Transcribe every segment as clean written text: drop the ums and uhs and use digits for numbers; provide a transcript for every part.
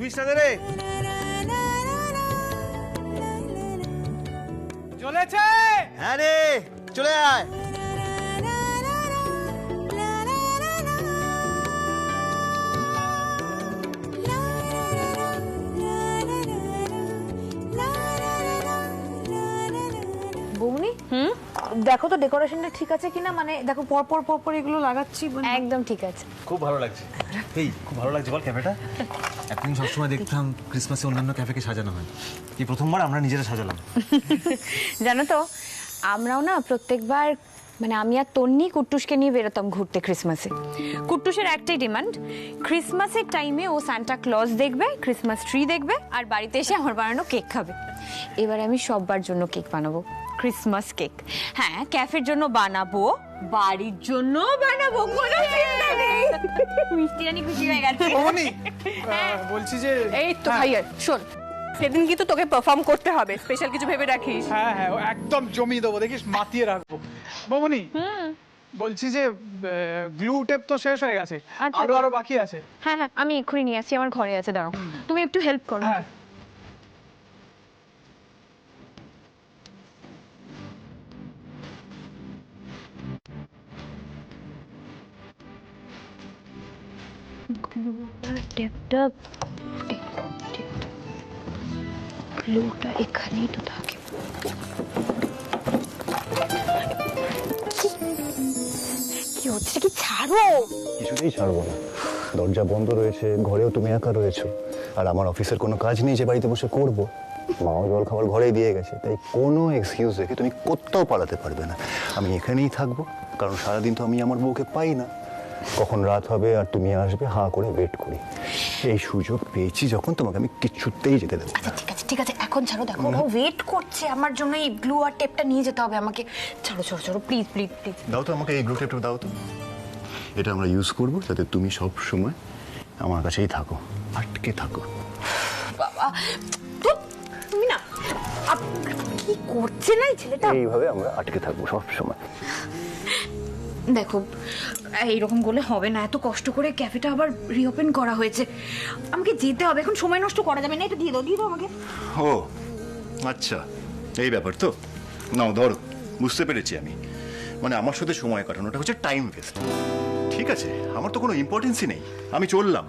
সুইচটা দে রে। চলেছে? হ্যাঁ রে, চলে আয়। বৌনি, দেখো তো ডেকোরেশনটা ঠিক আছে কিনা, মানে দেখো পরপর পরপর এগুলো লাগাচ্ছি। একদম ঠিক আছে। খুব ভালো লাগছে। এই খুব ভালো লাগছে বল ক্যাফেটা। এতদিন সবসময় দেখতাম ক্রিসমাসে অন্যান্য ক্যাফেকে সাজানো হয়, এই প্রথমবার আমরা নিজেরা সাজালাম। জানো তো, আমরাও না প্রত্যেকবার মানে আমি আর তন্নি কুট্টুসকে নিয়ে বেরোতাম ঘুরতে ক্রিসমাসে। কুট্টুসের একটাই ডিমান্ড, ক্রিসমাসের টাইমে ও সান্টা ক্লজ দেখবে, ক্রিসমাস ট্রি দেখবে, আর বাড়িতে এসে আমার বানানো কেক খাবে। এবার আমি সবার জন্য কেক বানাবো, ক্রিসমাস কেক। হ্যাঁ, ক্যাফের জন্য বানাবো, বাড়ির জন্য বানাবো, কোনো চিন্তা নেই। মিষ্টি রানী খুশি হয়ে গেছে। বলছি যে এই তো ভাইয়া শোন, সেদিন কিন্তু তোকে পারফর্ম করতে হবে, স্পেশাল কিছু ভেবে রাখিস। হ্যাঁ হ্যাঁ, একদম জমিয়ে দেবো, দেখিস মাতিয়ে রাখবো। বৌমনি, বলছি যে গ্লু টেপ তো শেষ হয়ে গেছে, আরো বাকি আছে। হ্যাঁ হ্যাঁ, আমি এক্ষুনি নিয়ে আসি, আমার ঘরে আছে, দাঁড়াও তুমি একটু হেল্প করো। হ্যাঁ, টেপটা গ্লুটা এখানেই তো থাকে। কি হচ্ছে কি, ছাড়ো। কিছুতেই ছাড়বো না, দরজা বন্ধ রয়েছে, ঘরেও তুমি একা রয়েছো, আর আমার অফিসের কোনো কাজ নেই যে বাড়িতে বসে করবো। মাও জল খাবার ঘরেই দিয়ে গেছে, তাই কোনো এক্সকিউজ রেখে তুমি কোথাও পালাতে পারবে না। আমি এখানেই থাকবো, কারণ সারাদিন তো আমি আমার বউকে পাই না। কখন রাত হবে আর তুমি আসবে, হাঁ করে ওয়েট করি। এই সুযোগ পেয়েছি যখন, তোমাকে আমি কিচ্ছুতেই যেতে দেবো না। আচ্ছা ঠিক আছে ঠিক আছে, এখন ছাড়ো, দেখো ও ওয়েট করছে আমার জন্য, এই গ্লু আর টেপটা নিয়ে যেতে হবে আমাকে। ছাড়ো ছাড়ো ছাড়ো, প্লিজ প্লিজ প্লিজ। দাও তো আমাকে এই গ্লু টেপটা, দাও তো। এটা আমরা ইউজ করবো যাতে তুমি সব সময় আমার কাছেই থাকো, আটকে থাকো। বাবা তুমি না, কি করছে না এই ছেলেটা। এইভাবে আমরা আটকে থাকবো সব সময়। দেখো এইরকম করলে হবে না, এত কষ্ট করে ক্যাফেটা আবার রিওপেন করা হয়েছে, আমাকে যেতে হবে, এখন সময় নষ্ট করা যাবে না। এটা দিয়ে দাও আমাকে। ও আচ্ছা, এই ব্যাপার তো। নাও ধরো, বুঝতে পেরেছি আমি। মানে আমার সাথে সময় কাটানোটা হচ্ছে টাইম ওয়েস্ট। ঠিক আছে, আমার তো কোনো ইম্পর্টেন্সই নেই, আমি চললাম।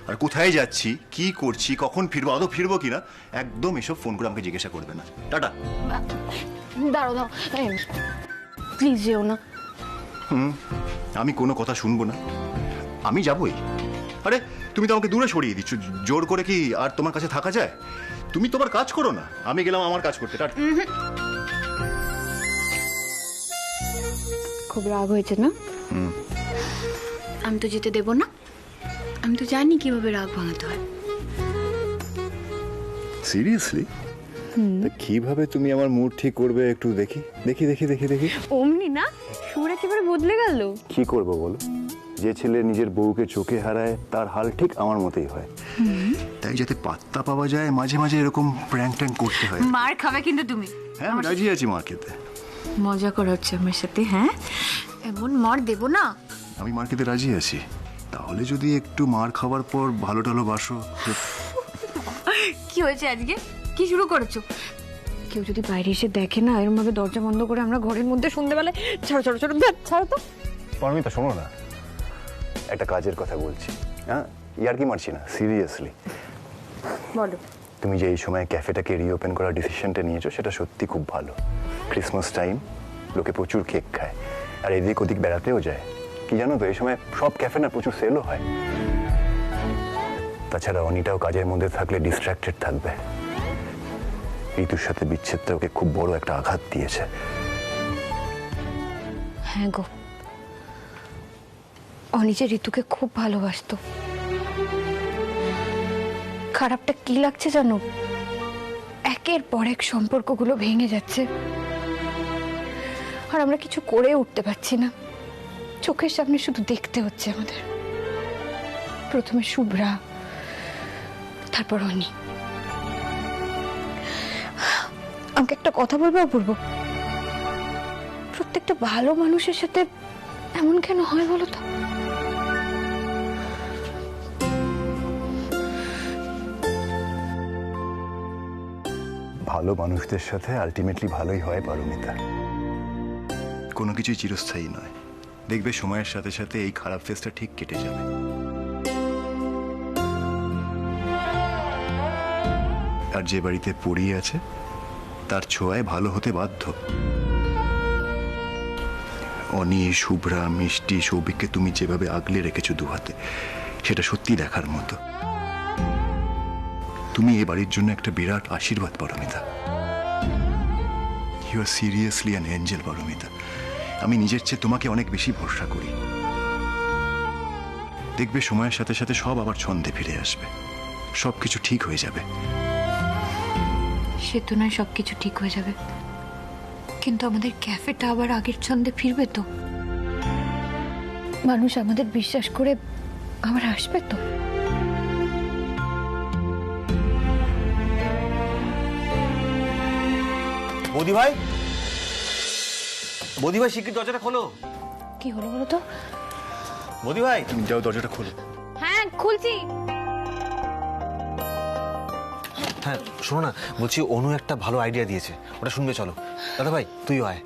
আর কোথায় যাচ্ছি, কি করছি, কখন ফিরবো, আদৌ ফিরবো কিনা, একদম এসব ফোন করে আমাকে জিজ্ঞাসা করবে না। টাটা। দাঁড়াও দাঁড়াও, প্লিজ যেও না। আমি কোনো কথা শুনবো না, আমি যাবই। আরে তুমি তো আমাকে দূরে সরিয়ে দিচ্ছ, জোর করে কি আর তোমার কাছে থাকা যায়? তুমি তোমার কাজ করো না, আমি গেলাম আমার কাজ করতে। টাটা। খুব রাগ হয়েছে না? আমি তো যেতে দেব না, আমি তো জানি কিভাবে রাগ ভাঙাতে হয়। সিরিয়াসলি? কিভাবে তুমি আমার মুড ঠিক করবে একটু দেখি দেখি দেখি দেখি দেখি। অমনি না, সুর একেবারে বদলে গেল। কি করবো বলো, যে ছেলে নিজের বউকে চোখে হারায় তার হাল ঠিক আমার মতোই হয়। তাই যাতে পাত্তা পাওয়া যায় মাঝে মাঝে এরকম প্র্যাঙ্ক ট্যাঙ্ক করতে হয়। মার খাবে কিন্তু তুমি। হ্যাঁ, আমি রাজি আছি মার খেতে। মজা করা হচ্ছে আমার সাথে? হ্যাঁ, এমন মার দেব না। আমি মার খেতে রাজি আছি, তাহলে যদি একটু মার খাওয়ার পর ভালো টালো বাসো। কি হয়েছে আজকে, কি শুরু করেছো? কেউ যদি বাইরে এসে দেখে না, এরকম ভাবে দরজা বন্ধ করে আমরা ঘরের মধ্যে সন্ধ্যেবেলায়। ছাড়ো ছাড়ো ছাড়ো, ছাড়ো তো। পারমিতা শোনো না, একটা কাজের কথা বলছি। হ্যাঁ, ইয়ার কি মারছি না, সিরিয়াসলি। বলো। তুমি যে এই সময় ক্যাফেটাকে রিওপেন করার ডিসিশনটা নিয়েছো, সেটা সত্যি খুব ভালো। ক্রিসমাস টাইম, লোকে প্রচুর কেক খায় আর এদিক ওদিক বেড়াতেও যায়। কি জানো তো, এই সময় সব ক্যাফে না প্রচুর সেলও হয়। তাছাড়া অনিটাও কাজের মধ্যে থাকলে ডিস্ট্র্যাক্টেড থাকবে। ঋতুর সাথে বিচ্ছেদটা ওকে খুব বড় একটা আঘাত দিয়েছে। হ্যাঁ গো, অনি যে ঋতুকে খুব ভালোবাসতো। খারাপটা কি লাগছে জানো, একের পর এক সম্পর্কগুলো ভেঙে যাচ্ছে, আর আমরা কিছু করে উঠতে পারছি না। চোখের সামনে শুধু দেখতে হচ্ছে আমাদের। প্রথমে শুভ্রা, তারপর অনি। আমাকে একটা কথা বলবো অপূর্ব, প্রত্যেকটা ভালো মানুষের সাথে এমন কেন হয় বলো তো? ভালো মানুষদের সাথে আলটিমেটলি ভালোই হয় পারমিতা। কোনো কিছুই চিরস্থায়ী নয়, দেখবে সময়ের সাথে সাথে এই খারাপ ফেজটা ঠিক কেটে যাবে। আর যে বাড়িতে পড়িয়ে আছে তার ছোঁয়ায় ভালো হতে বাধ্য। অনি, শুভ্রা, মিষ্টি, সৌভিককে তুমি যেভাবে আগলে রেখেছো দু হাতে, সেটা সত্যি দেখার মতো। তুমি এ বাড়ির জন্য একটা বিরাট আশীর্বাদ Paramita. You are seriously an angel Paramita. আমি নিজের চেয়ে তোমাকে অনেক বেশি ভরসা করি। দেখবে সময়ের সাথে সাথে সব আবার ছন্দে ফিরে আসবে, সবকিছু ঠিক হয়ে যাবে। সে তো নয় সবকিছু ঠিক হয়ে যাবে, কিন্তু আমাদের ক্যাফেটা আবার আগের ছন্দে ফিরবে তো? মানুষ আমাদের বিশ্বাস করে আবার আসবে তো? বৌদি ভাই, বৌদি ভাই শিগগির দরজাটা খোলো। কি হলো বলো তো? বৌদি ভাই, তুমি যাও, দরজাটা খোলো। হ্যাঁ খুলছি। হ্যাঁ শোনো না, বলছি অনু একটা ভালো আইডিয়া দিয়েছে, ওটা শুনবে চলো। দাদা ভাই তুইও আয়।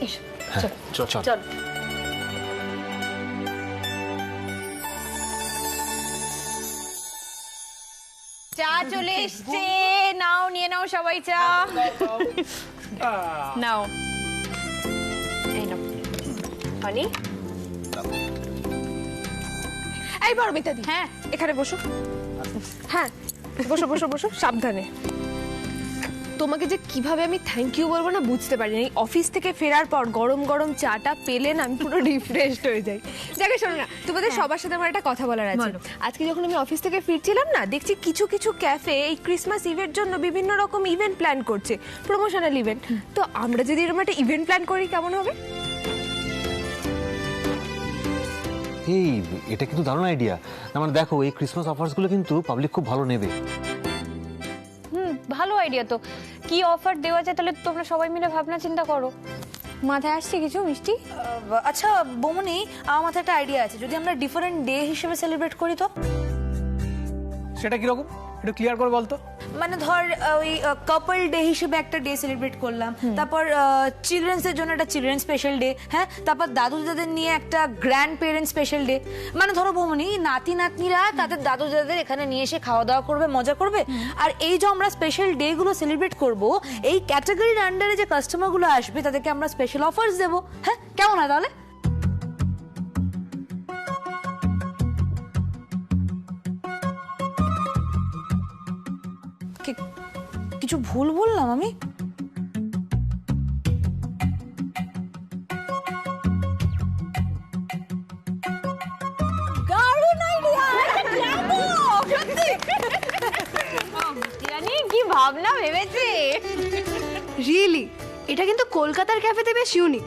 এসো হ্যাঁ চল চল। চল। চা চলে এসছে, নাও নিয়ে নাও সবাই চা। নাও, এই নাও। অনি, এই পারমিতা দি, হ্যাঁ এখানে বসো। হ্যাঁ বসো বসো বসো, সাবধানে। তোমাকে যে কিভাবে আমি থ্যাংক ইউ বলবো না বুঝতে পারিনি। এই অফিস থেকে ফেরার পর গরম গরম চাটা পেলে না আমি পুরো রিফ্রেশড হয়ে যাই। যাকে শোনো না, তোমাদের সবার সাথে আমার একটা কথা বলার আছে। আজকে যখন আমি অফিস থেকে ফিরছিলাম না, দেখছি কিছু কিছু ক্যাফে এই ক্রিসমাস ইভেন্টের জন্য বিভিন্ন রকম ইভেন্ট প্ল্যান করছে, প্রমোশনাল ইভেন্ট। তো আমরা যদি এরকম একটা ইভেন্ট প্ল্যান করি কেমন হবে? এই এটা কিন্তু দারুণ আইডিয়া। মানে দেখো এই ক্রিসমাস অফারসগুলো কিন্তু পাবলিক খুব ভালো নেবে। ভালো আইডিয়া তো। কি অফার দেওয়া যায় তাহলে তোমরা সবাই মিলে ভাবনা চিন্তা করো। মাথায় আসছে কিছু মিষ্টি? আচ্ছা বৌমনি, আমার মাথায় একটা আইডিয়া আছে। যদি আমরা ডিফারেন্ট ডে হিসেবে সেলিব্রেট করি তো? সেটা কিরকম একটু ক্লিয়ার করে বলতো। মানে ধর ওই কাপল ডে হিসেবে একটা ডে সেলিব্রেট করলাম, তারপর চিলড্রেন্স এর জন্য একটা চিলড্রেন স্পেশাল ডে, হ্যাঁ, তারপর দাদু দাদের নিয়ে একটা গ্র্যান্ড পেরেন্টস স্পেশাল ডে। মানে ধরো বৌমনি, নাতি নাতনিরা তাদের দাদু দাদের এখানে নিয়ে এসে খাওয়া দাওয়া করবে, মজা করবে। আর এই যে আমরা স্পেশাল ডে গুলো সেলিব্রেট করব, এই ক্যাটাগরির আন্ডারে যে কাস্টমার গুলো আসবে তাদেরকে আমরা স্পেশাল অফার্স দেবো। হ্যাঁ, কেমন হয় তাহলে? কিছু ভুল বললাম আমি? জানি কি ভাবনা ভেবেছে। রিয়েলি এটা কিন্তু কলকাতার ক্যাফেতে বেশ ইউনিক।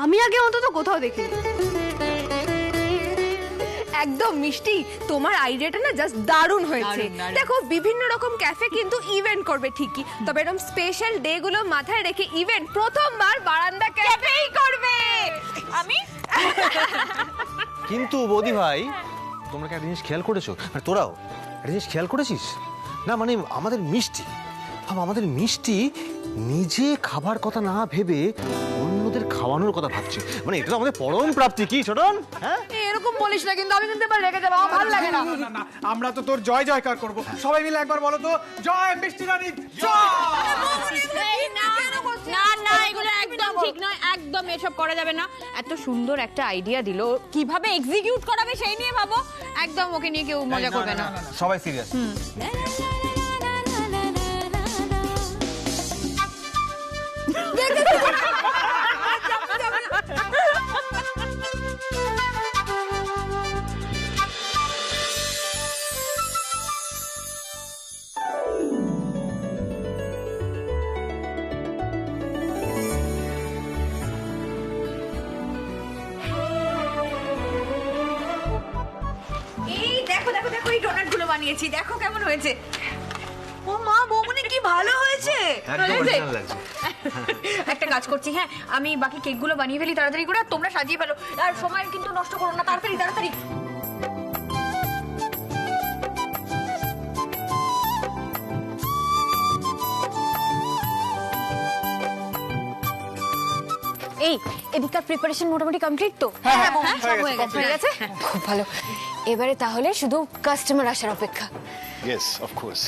আমি আগে অন্তত কোথাও দেখিনি। একদম মিষ্টি, তোমার আইডিয়াটা না জাস্ট দারুণ হয়েছে। দেখো বিভিন্ন রকম ক্যাফে কিন্তু ইভেন্ট করবে ঠিকই, তবে এরকম স্পেশাল ডে গুলো মাথায় রেখে ইভেন্ট প্রথমবার বারান্দা ক্যাফেই করবে। আমি কিন্তু বৌদি ভাই, তোমরা কি একটা জিনিস খেয়াল করেছো? আর তোরাও একটা জিনিস খেয়াল করেছিস না? মানে আমাদের মিষ্টি, আমাদের মিষ্টি নিজে খাবার কথা না ভেবে অন্যদের খাওয়ানোর কথা ভাবছে। মানে এটা তো আমাদের পরম প্রাপ্তি, কি ছোটন? হ্যাঁ, এরকম বলিস না কিন্তু, আমি কিন্তু এবার রেগে যাবো, আমার ভালো লাগে না। না না, আমরা তো তোর জয় জয়কার করব। সবাই মিলে একবার বলো তো, জয় মিষ্টি রানী জয়। না না, এগুলো একদম ঠিক নয়, একদম এসব করা যাবে না। এত সুন্দর একটা আইডিয়া দিলো, কিভাবে এক্সিকিউট করাবে সেই নিয়ে ভাবো। একদম ওকে নিয়ে কেউ মজা করবে না। সবাই সিরিয়াস। এই দেখো দেখো দেখো, এই ডোনাট গুলো বানিয়েছি, দেখো কেমন হয়েছে। ও মা, বৌমনি কি ভালো হয়েছে। একদম অরিজিনাল লাগছে। একটা কাজ করছি, হ্যাঁ আমি বাকি কেকগুলো বানিয়ে ফেলি তাড়াতাড়ি করে, আর তোমরা সাজিয়ে ফেলো। আর সময় কিন্তু নষ্ট করো না, তাড়াতাড়ি তাড়াতাড়ি। এই এদিককার প্রিপারেশন মোটামুটি কমপ্লিট তো? হ্যাঁ, সব হয়ে গেছে, হয়ে গেছে? খুব ভালো। এবারে তাহলে শুধু কাস্টমার আসার অপেক্ষা। Yes, of course.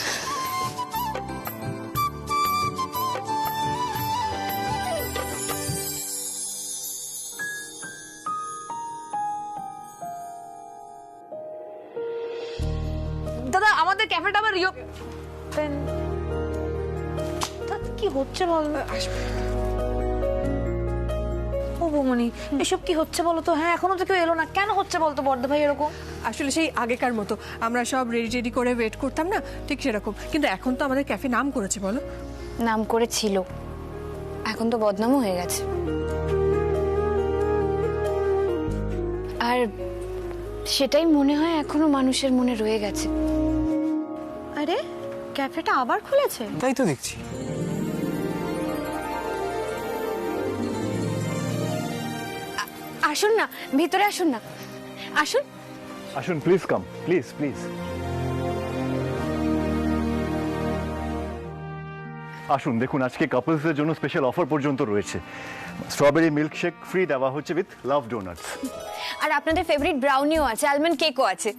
দাদা আমাদের ক্যাফেটা আবার কি হচ্ছে বল? ও বৌমনি, এসব কি হচ্ছে বলো তো? হ্যাঁ, এখনো তো কেউ এলো না, কেন হচ্ছে বলতো বড়দা ভাই এরকম? আসলে সেই আগেকার মতো আমরা সব রেডি করে ওয়েট করতাম না, ঠিক সেরকম। কিন্তু এখন তো আমাদের ক্যাফে নাম করেছে, বলো। নাম করেছিল, এখন তো বদনামও হয়ে গেছে। আর সেটাই মনে হয় এখনো মানুষের মনে রয়ে গেছে। আরে ক্যাফেটা আবার খুলেছে? তাই তো দেখছি। আসুন না, ভিতরে আসুন না, আসুন। আসুন, প্লিজ কাম, প্লিজ প্লিজ। আসুন, দেখুন আজকে কাপলসদের জন্য স্পেশাল অফার পর্যন্ত রয়েছে। স্ট্রবেরি মিল্কশেক ফ্রি দেওয়া হচ্ছে উইথ লাভ ডোনাটস। আর আপনাদের ফেভারিট ব্রাউনিও আছে, আলমন্ড কেকও আছে।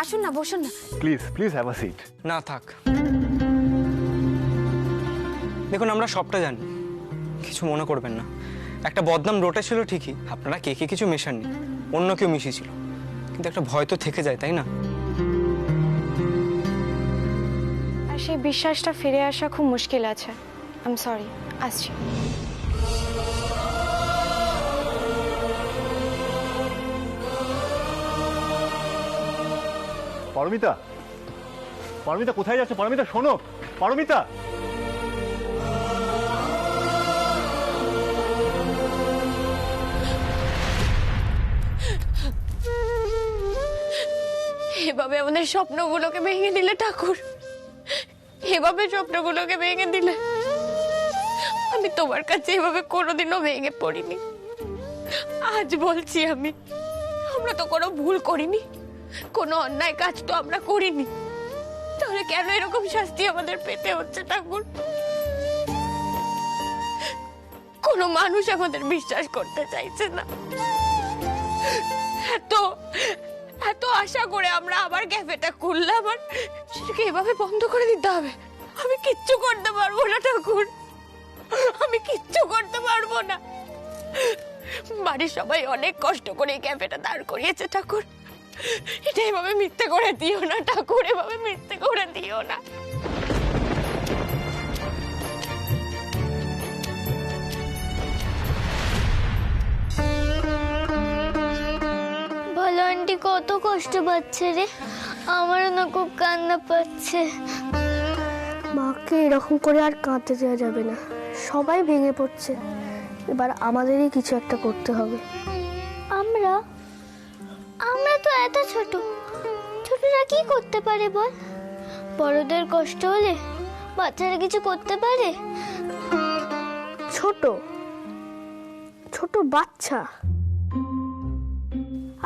আসুন না, বসুন না। Please please have a seat. না থাক, দেখুন আমরা সবটা জানি, কিছু মনে করবেন না। একটা বদনাম রটেছিল ঠিকই, আপনারা কে কে কিছু মেশাননি, অন্য কেউ মিশিয়েছিল, কিন্তু একটা ভয় তো থেকে যায়, তাই না? আর সেই বিশ্বাসটা ফিরে আসা খুব মুশকিল আছে। আই এম সরি, আসছি। পারমিতা, পারমিতা কোথায় যাচ্ছে? পারমিতা শোনো, পারমিতা। এভাবে আমাদের স্বপ্নগুলোকে ভেঙে দিলে ঠাকুর, এভাবে স্বপ্নগুলোকে ভেঙে দিলে। আমি তোমার কাছে এভাবে কোনোদিনও ভেঙে পড়িনি। আজ বলছি আমরা তো কোনো ভুল করিনি, কোনো অন্যায় কাজ তো আমরা করিনি, তাহলে কেন এরকম শাস্তি আমাদের পেতে হচ্ছে ঠাকুর? কোনো মানুষ আমাদের বিশ্বাস করতে চাইছে না। এত আশা করে আমরা আবার ক্যাফেটা খুললাম, আর সেটাকে এভাবে বন্ধ করে দিতে হবে? আমি কিচ্ছু করতে পারবো না ঠাকুর, আমি কিচ্ছু করতে পারবো না। বাড়ির সবাই অনেক কষ্ট করে এই ক্যাফেটা দাঁড় করিয়েছে ঠাকুর, এটা এভাবে মিথ্যে করে দিও না ঠাকুর, এভাবে মিথ্যে করে দিও না। ভালো আন্টি কত কষ্ট পাচ্ছে রে, আমারও না খুব কান্না পাচ্ছে। মাকে এরকম করে আর কাঁদতে দেওয়া যাবে না, সবাই ভেঙে পড়ছে। এবার আমাদেরই কিছু একটা করতে হবে। আমরা আমরা তো এত ছোট, ছোটরা কি করতে পারে বল? বড়দের কষ্ট হলে বাচ্চারা কিছু করতে পারে? ছোট ছোট বাচ্চা?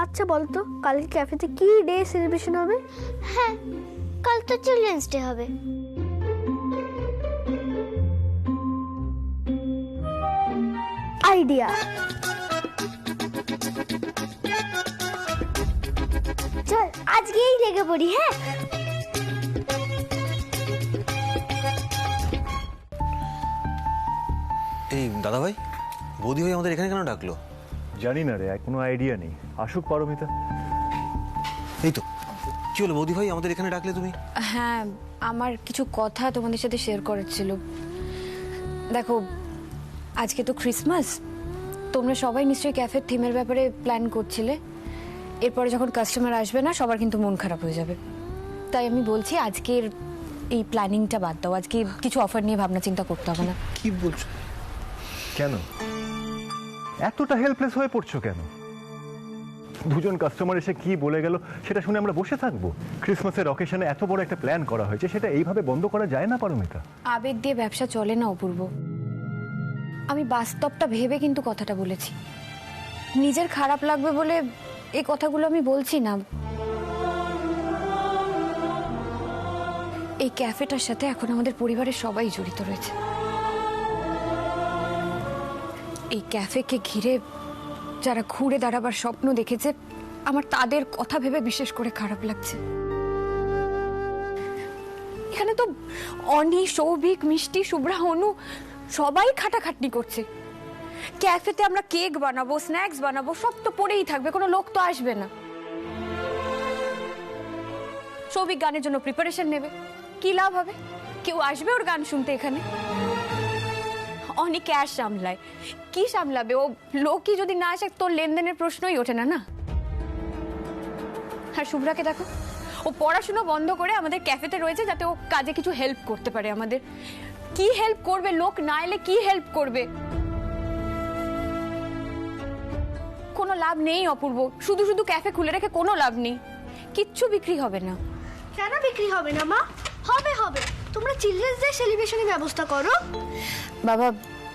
আচ্ছা বলতো, কালকে ক্যাফেতে কি ডে সেলিব্রেশন হবে? হ্যাঁ, কাল তো চিলড্রেন্স ডে হবে। আইডিয়া। চল আজকেই লেগে পড়ি। হ্যাঁ, এই দাদা ভাই, বৌদি ভাই আমাদের এখানে কেন ডাকলো? জানি না রে, কোনো আইডিয়া নেই। আসুক পারমিতা। এই তো, কি হলো বৌদি ভাই, আমাদের এখানে ডাকলে তুমি? হ্যাঁ, আমার কিছু কথা তোমাদের সাথে শেয়ার করার ছিল। দেখো, আজকে তো ক্রিসমাস, তোমরা সবাই নিশ্চয়ই ক্যাফের থিমের ব্যাপারে প্ল্যান করছিলে। এরপরে যখন কাস্টমার আসবে না, সবার কিন্তু মন খারাপ হয়ে যাবে। তাই আমি বলছি আজকের এই প্ল্যানিংটা বাদ দাও, আজকে কিছু অফার নিয়ে ভাবনা চিন্তা করতে হবে না। কি বলছো? কেন এতটা হেল্পলেস হয়ে পড়ছো কেন? দুজন কাস্টমার এসে কি বলে গেল সেটা শুনে আমরা বসে থাকবো? ক্রিসমাসের অকেশনে এত বড় একটা প্ল্যান করা হয়েছে, সেটা এইভাবে বন্ধ করা যায় না পারমিতা। আবেগ দিয়ে ব্যবসা চলে না অপূর্ব। আমি বাস্তবটা ভেবে কিন্তু কথাটা বলেছি। নিজের খারাপ লাগবে বলে এই কথাগুলো আমি বলছি না। এই ক্যাফেটার সাথে এখন আমাদের পরিবারের সবাই জড়িত রয়েছে। এই ক্যাফেকে ঘিরে যারা ঘুরে দাঁড়াবার স্বপ্ন দেখেছে, আমার তাদের কথা ভেবে বিশেষ করে খারাপ লাগছে। এখানে তো অনি, সৌভিক, মিষ্টি, শুভ্রা, অনু সবাই খাটাখাটনি করছে। ক্যাফেতে আমরা কেক বানাবো, স্ন্যাক্স বানাবো, সব তো পড়েই থাকবে, কোনো লোক তো আসবে না। সৌভিক গানের জন্য প্রিপারেশন নেবে, কি লাভ হবে? কেউ আসবে ওর গান শুনতে এখানে? অনেক ক্যাশ সামলায়, কি সামলাবে ও? লোকই যদি না আসে তোর লেনদেনের প্রশ্নই ওঠে না। না, আর শুভ্রাকে দেখো, ও পড়াশোনা বন্ধ করে আমাদের ক্যাফেতে রয়েছে যাতে ও কাজে কিছু হেল্প করতে পারে আমাদের। কি হেল্প করবে? লোক না এলে কি হেল্প করবে? কোনো লাভ নেই অপূর্ব, শুধু শুধু ক্যাফে খুলে রেখে কোনো লাভ নেই, কিচ্ছু বিক্রি হবে না। কেন বিক্রি হবে না মা? হবে হবে, তোমরা চিলড্রেন্স ডে সেলিব্রেশনের ব্যবস্থা করো। বাবা,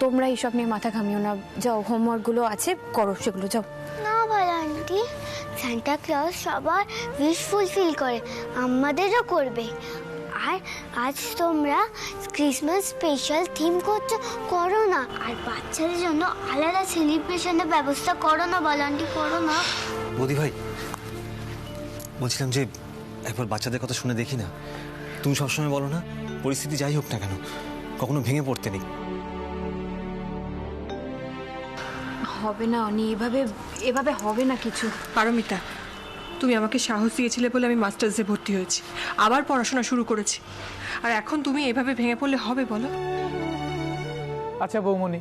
তোমরা এইসব নিয়ে মাথা ঘামিও না, যাও হোমওয়ার্ক গুলো আছে করো, সেগুলো যাও। না ভালো আন্টি, সান্টা ক্লজ সবার উইশ ফুলফিল করে, আমাদেরও করবে। আর আজ তোমরা ক্রিসমাস স্পেশাল থিম করছো, করো না। আর বাচ্চাদের জন্য আলাদা সেলিব্রেশনের ব্যবস্থা করো না বলো আন্টি, করো না। বৌদি ভাই, বলছিলাম যে একবার বাচ্চাদের কথা শুনে দেখি না। তুমি সবসময় বলো না, পরিস্থিতি যাই হোক না কেন কখনো ভেঙে পড়তে নেই। হবে না অনি, এভাবে হবে না কিছু। পারমিতা, তুমি আমাকে সাহস দিয়েছিলে বলে আমি মাস্টার্সে ভর্তি হয়েছি, আবার পড়াশোনা শুরু করেছি, আর এখন তুমি এভাবে ভেঙে পড়লে হবে বলো? আচ্ছা বৌমনি,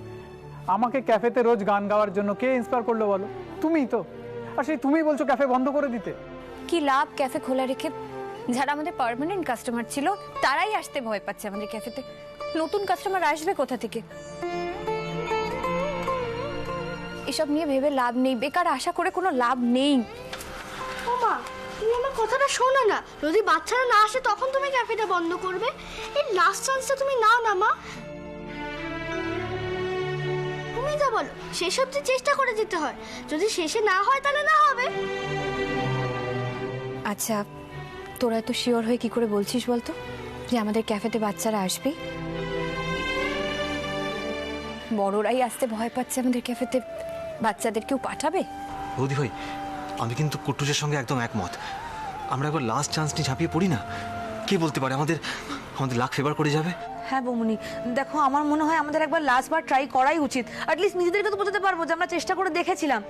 আমাকে ক্যাফেতে রোজ গান গাওয়ার জন্য কে ইন্সপায়ার করলো বলো? তুমিই তো। আর সেই তুমি বলছো ক্যাফে বন্ধ করে দিতে। কি লাভ ক্যাফে খোলা রেখে? যারা আমাদের পার্মানেন্ট কাস্টমার ছিল তারাই আসতে ভয় পাচ্ছে আমাদের ক্যাফেতে, নতুন কাস্টমার আসবে কোথা থেকে? এসব নিয়ে ভেবে লাভ নেই, বেকার আশা করে কোনো লাভ নেই। ও মা, তুমি আমার কথাটা শোনো না। যদি বাচ্চারা না আসে তখন তুমি ক্যাফেটা বন্ধ করবে? এই লাস্ট চান্সটা তুমি নাও না মা। তুমি তো বলো শেষ অবধি চেষ্টা করে যেতে হয়, যদি শেষে না হয় তাহলে না হবে। আচ্ছা, তোরা এত শিওর হয়ে কি করে বলছিস বলতো যে আমাদের ক্যাফেতে বাচ্চারা আসবে? বড়রাই আসতে ভয় পাচ্ছে আমাদের ক্যাফেতে, বাচ্চাদের কেউ পাঠাবে? বৌদি ভাই, আমি কিন্তু কুট্টুসের সঙ্গে একদম একমত। আমরা একবার লাস্ট চান্স নিয়ে ঝাঁপিয়ে পড়ি না? কে বলতে পারে আমাদের লাক ফেভার করে যাবে। হ্যাঁ বৌমনি, দেখো আমার মনে হয় আমাদের একবার লাস্ট বার ট্রাই করাই উচিত। অ্যাটলিস্ট নিজেদেরকে তো বোঝাতে পারবো যে আমরা চেষ্টা করে দেখেছিলাম।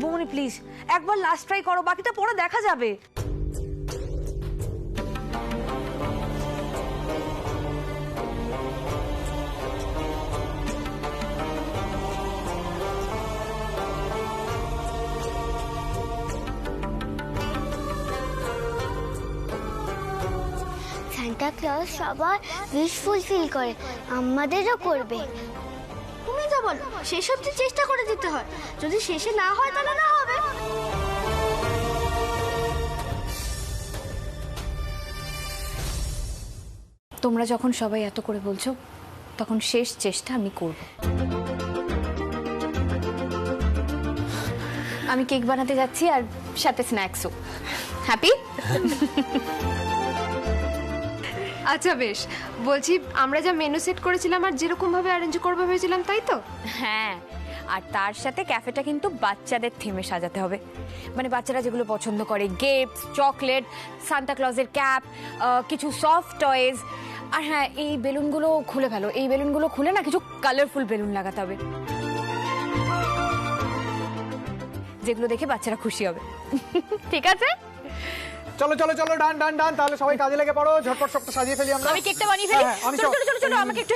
বৌমনি প্লিজ একবার লাস্ট ট্রাই করো, বাকিটা পরে দেখা যাবে। সান্টা ক্লজ সবার উইশ ফুলফিল করে, আমাদেরও করবে। তুমি তো বলো শেষ অবধি চেষ্টা করে যেতে হয়, যদি শেষে না হয় তাহলে না হবে। তোমরা যখন সবাই এত করে বলছো তখন শেষ চেষ্টা আমি করব। আমি কেক বানাতে যাচ্ছি আর সাথে স্ন্যাক্সও। হ্যাপি? আচ্ছা বেশ, বলছি আমরা যা মেনু সেট করেছিলাম আর যেরকম ভাবে অ্যারেঞ্জ করবো ভেবেছিলাম তাই তো? হ্যাঁ, আর তার সাথে ক্যাফেটা কিন্তু বাচ্চাদের থিমে সাজাতে হবে। মানে বাচ্চারা যেগুলো পছন্দ করে, গিফটস, চকলেট, সান্তা ক্লজের ক্যাপ, কিছু সফট টয়েজ। আর হ্যাঁ, এই বেলুনগুলো খুলে ফেলো, এই বেলুনগুলো খুলে না কিছু কালারফুল বেলুন লাগাতে হবে, যেগুলো দেখে বাচ্চারা খুশি হবে। ঠিক আছে? চলো চলো চলো, ডান ডান ডান, তাহলে সবাই কাজে লেগে পড়ো, ঝটপট সবটা সাজিয়ে ফেলি আমরা। আমি কেকটা বানিয়ে ফেলি। হ্যাঁ, আমি চলো চলো চলো চলো, আমাকে একটু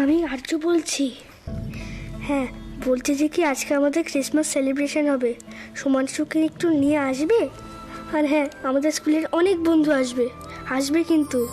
আমি আর্য বলছি। হ্যাঁ, বলছে যে কি আজকে আমাদের ক্রিসমাস সেলিব্রেশন হবে, সুমাংশুকে একটু নিয়ে আসবে। আর হ্যাঁ, আমাদের স্কুলের অনেক বন্ধু আসবে কিন্তু।